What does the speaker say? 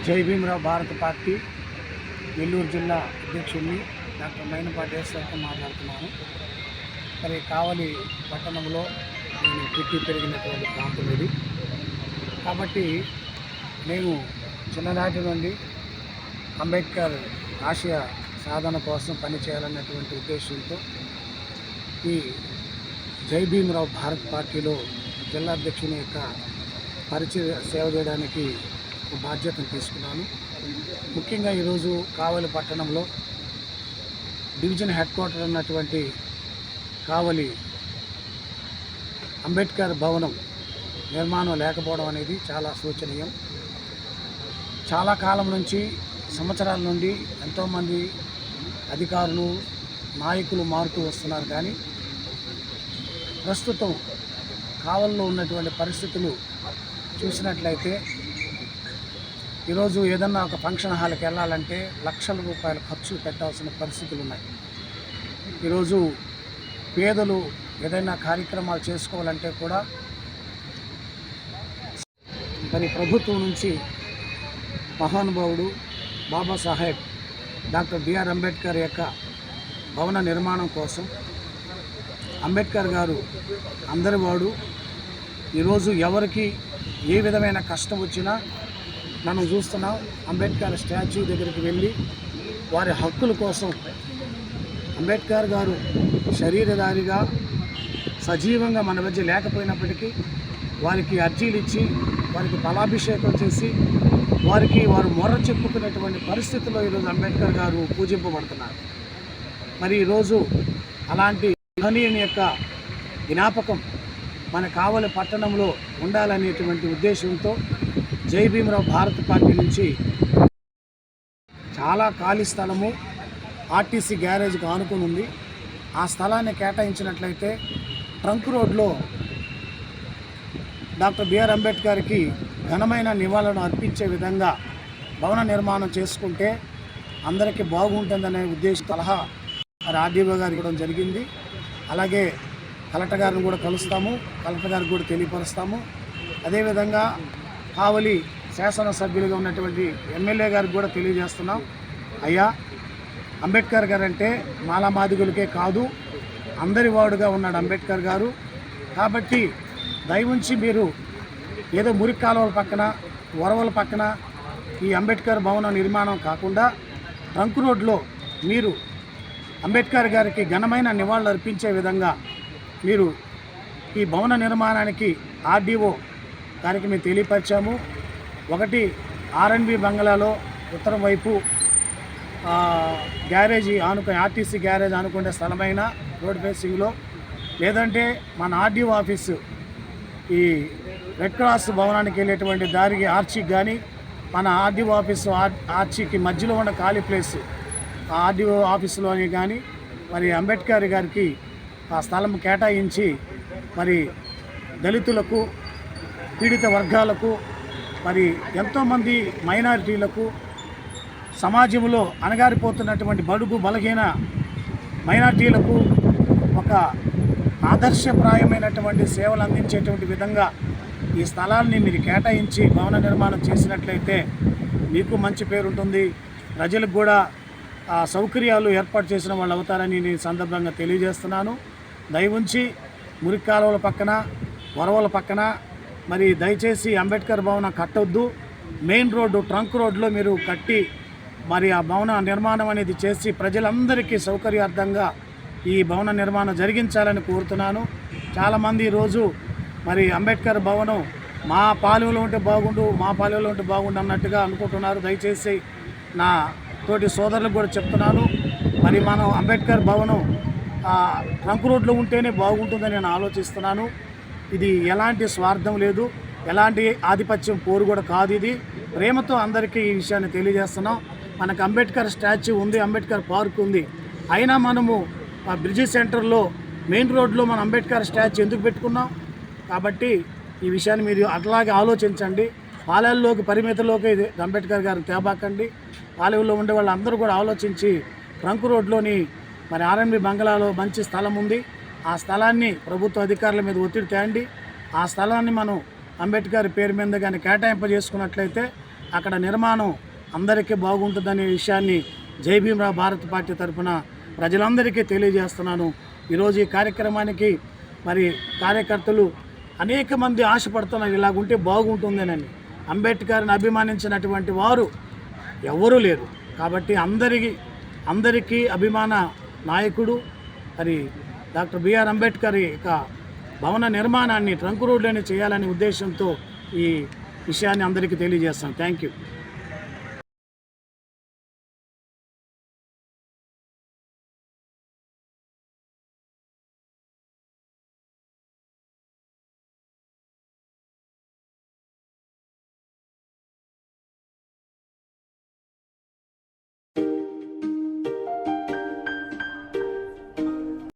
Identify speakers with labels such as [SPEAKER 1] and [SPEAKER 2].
[SPEAKER 1] జై భీమరావు భారత పార్టీ నెల్లూరు జిల్లా అధ్యక్షుడిని డాక్టర్ మైనపాటి యేసయ్యతో మాట్లాడుతున్నాను. మరి కావలి పట్టణంలో నేను పుట్టి పెరిగినటువంటి ప్రాంతం ఇది. కాబట్టి నేను చిన్ననాటి నుండి అంబేద్కర్ ఆశయ సాధన కోసం పనిచేయాలన్నటువంటి ఉద్దేశంతో ఈ జై భీమరావు భారత పార్టీలో జిల్లా అధ్యక్షుని యొక్క పరిచయ సేవ చేయడానికి బాధ్యతను తీసుకున్నాను. ముఖ్యంగా ఈరోజు కావలి పట్టణంలో డివిజన్ హెడ్ క్వార్టర్ ఉన్నటువంటి కావలి అంబేద్కర్ భవనం నిర్మాణం లేకపోవడం అనేది చాలా శోచనీయం. చాలా కాలం నుంచి, సంవత్సరాల నుండి ఎంతోమంది అధికారులు, నాయకులు మారుతూ వస్తున్నారు. కానీ ప్రస్తుతం కావలిలో ఉన్నటువంటి పరిస్థితులు చూసినట్లయితే ఈరోజు ఏదన్నా ఒక ఫంక్షన్ హాల్కి వెళ్ళాలంటే లక్షల రూపాయల ఖర్చు పెట్టాల్సిన పరిస్థితులు ఉన్నాయి. ఈరోజు పేదలు ఏదైనా కార్యక్రమాలు చేసుకోవాలంటే కూడా మరి ప్రభుత్వం నుంచి మహానుభావుడు బాబాసాహెబ్ డాక్టర్ బిఆర్ అంబేద్కర్ యొక్క భవన నిర్మాణం కోసం అంబేద్కర్ గారు అందరి వాడు. ఈరోజు ఎవరికి ఏ విధమైన కష్టం వచ్చినా మనం చూస్తున్నాం, అంబేద్కర్ స్టాచ్యూ దగ్గరికి వెళ్ళి వారి హక్కుల కోసం అంబేద్కర్ గారు శరీరధారిగా సజీవంగా మన మధ్య లేకపోయినప్పటికీ వారికి అర్జీలు ఇచ్చి, వారికి ఫలాభిషేకం చేసి, వారు మొర్ర చెప్పుకునేటువంటి పరిస్థితుల్లో ఈరోజు అంబేద్కర్ గారు పూజింపబడుతున్నారు. మరి ఈరోజు అలాంటి మహనీయుని యొక్క జ్ఞాపకం మన కావలి పట్టణంలో ఉండాలనేటువంటి ఉద్దేశంతో జై భీమరావు భారత పార్టీ నుంచి చాలా ఖాళీ స్థలము ఆర్టీసీ గ్యారేజ్కి ఆనుకుని ఉంది. ఆ స్థలాన్ని కేటాయించినట్లయితే ట్రంక్ రోడ్లో డాక్టర్ బిఆర్ అంబేద్కర్కి ఘనమైన నివాళులను అర్పించే విధంగా భవన నిర్మాణం చేసుకుంటే అందరికీ బాగుంటుందనే ఉద్దేశ సలహా మరి ఆర్డీఓ గారికి ఇవ్వడం జరిగింది. అలాగే కలెక్టర్ గారిని కూడా కలుస్తాము, కలెక్టర్ గారికి కూడా తెలియపరుస్తాము. అదేవిధంగా కావలి శాసనసభ్యులుగా ఉన్నటువంటి ఎమ్మెల్యే గారికి కూడా తెలియజేస్తున్నాం. అయ్యా, అంబేద్కర్ గారు అంటే మాలామాదిగులకే కాదు, అందరి వాడుగా ఉన్నాడు అంబేద్కర్ గారు. కాబట్టి దయవుంచి మీరు ఏదో మురికి కాలువల పక్కన, వరవల పక్కన ఈ అంబేద్కర్ భవన నిర్మాణం కాకుండా ట్రంక్ రోడ్లో మీరు అంబేద్కర్ గారికి ఘనమైన నివాళులు అర్పించే విధంగా మీరు ఈ భవన నిర్మాణానికి ఆర్డీఓ గారికి మేము తెలియపరిచాము. ఒకటి ఆర్ఎన్బి బంగ్లాలో ఉత్తరం వైపు గ్యారేజీ ఆర్టీసీ గ్యారేజ్ ఆనుకునే స్థలమైన రోడ్ ఫేసింగ్లో, లేదంటే మన ఆర్డీఓ ఆఫీసు ఈ రెడ్ క్రాస్ భవనానికి వెళ్ళేటువంటి దారికి ఆర్చీకి కానీ, మన ఆర్డీఓ ఆఫీసు ఆర్చీకి మధ్యలో ఉన్న ఖాళీ ప్లేస్ ఆర్డీఓ ఆఫీసులోని కానీ మరి అంబేద్కర్ గారికి ఆ స్థలం కేటాయించి మరి దళితులకు, పీడిత వర్గాలకు, మరి ఎంతోమంది మైనారిటీలకు, సమాజంలో అణగారిపోతున్నటువంటి బడుగు బలహీన మైనారిటీలకు ఒక ఆదర్శప్రాయమైనటువంటి సేవలు అందించేటువంటి విధంగా ఈ స్థలాన్ని మీరు కేటాయించి భవన నిర్మాణం చేసినట్లయితే మీకు మంచి పేరు ఉంటుంది, ప్రజలకు కూడా సౌకర్యాలు ఏర్పాటు చేసిన వాళ్ళు అవుతారని నేను సందర్భంగా తెలియజేస్తున్నాను. దయవుంచి మురికి కాలువల పక్కన, వరవల పక్కన మరి దయచేసి అంబేద్కర్ భవనం కట్టొద్దు. మెయిన్ రోడ్డు ట్రంక్ రోడ్లో మీరు కట్టి మరి ఆ భవన నిర్మాణం అనేది చేసి ప్రజలందరికీ సౌకర్యార్థంగా ఈ భవన నిర్మాణం జరిగించాలని కోరుతున్నాను. చాలామంది ఈరోజు మరి అంబేద్కర్ భవనం మా పాలెంలో ఉంటే బాగుండు, మా పాలెంలో ఉంటే బాగుండు అన్నట్టుగా అనుకుంటున్నారు. దయచేసి నా తోటి సోదరులకు కూడా చెప్తున్నాను, మరి మనం అంబేద్కర్ భవనం ట్రంక్ రోడ్లో ఉంటేనే బాగుంటుందని నేను ఆలోచిస్తున్నాను. ఇది ఎలాంటి స్వార్థం లేదు, ఎలాంటి ఆధిపత్యం పోరు కూడా కాదు. ఇది ప్రేమతో అందరికీ ఈ విషయాన్ని తెలియజేస్తున్నాం. మనకు అంబేద్కర్ స్టాచ్యూ ఉంది, అంబేద్కర్ పార్క్ ఉంది, అయినా మనము ఆ బ్రిడ్జి సెంటర్లో మెయిన్ రోడ్లో మన అంబేద్కర్ స్టాచ్యూ ఎందుకు పెట్టుకున్నాం? కాబట్టి ఈ విషయాన్ని మీరు అట్లాగే ఆలోచించండి. పాలెల్లోకి పరిమితిలోకి ఇది అంబేద్కర్ గారిని తేబాకండి. పాలెల్లో ఉండే వాళ్ళందరూ కూడా ఆలోచించి ట్రంక్ రోడ్లోని మరి ఆర్ఎంబి బంగ్లాలో మంచి స్థలం ఉంది. ఆ స్థలాన్ని ప్రభుత్వ అధికారుల మీద ఒత్తిడి తేండి. ఆ స్థలాన్ని మనం అంబేద్కర్ పేరు మీద కానీ కేటాయింపజేసుకున్నట్లయితే అక్కడ నిర్మాణం అందరికీ బాగుంటుందనే విషయాన్ని జై భీమరావు భారత్ పార్టీ తరఫున ప్రజలందరికీ తెలియజేస్తున్నాను. ఈరోజు ఈ కార్యక్రమానికి మరి కార్యకర్తలు అనేక మంది ఆశపడుతున్నారు, ఇలాగుంటే బాగుంటుందేనని. అంబేద్కర్ని అభిమానించినటువంటి వారు ఎవరూ లేరు. కాబట్టి అందరికీ అభిమాన నాయకుడు మరి డాక్టర్ బిఆర్ అంబేద్కర్ యొక్క భవన నిర్మాణాన్ని ట్రంక్ రోడ్లోనే చేయాలనే ఉద్దేశంతో ఈ విషయాన్ని అందరికీ తెలియజేస్తాను. Thank you.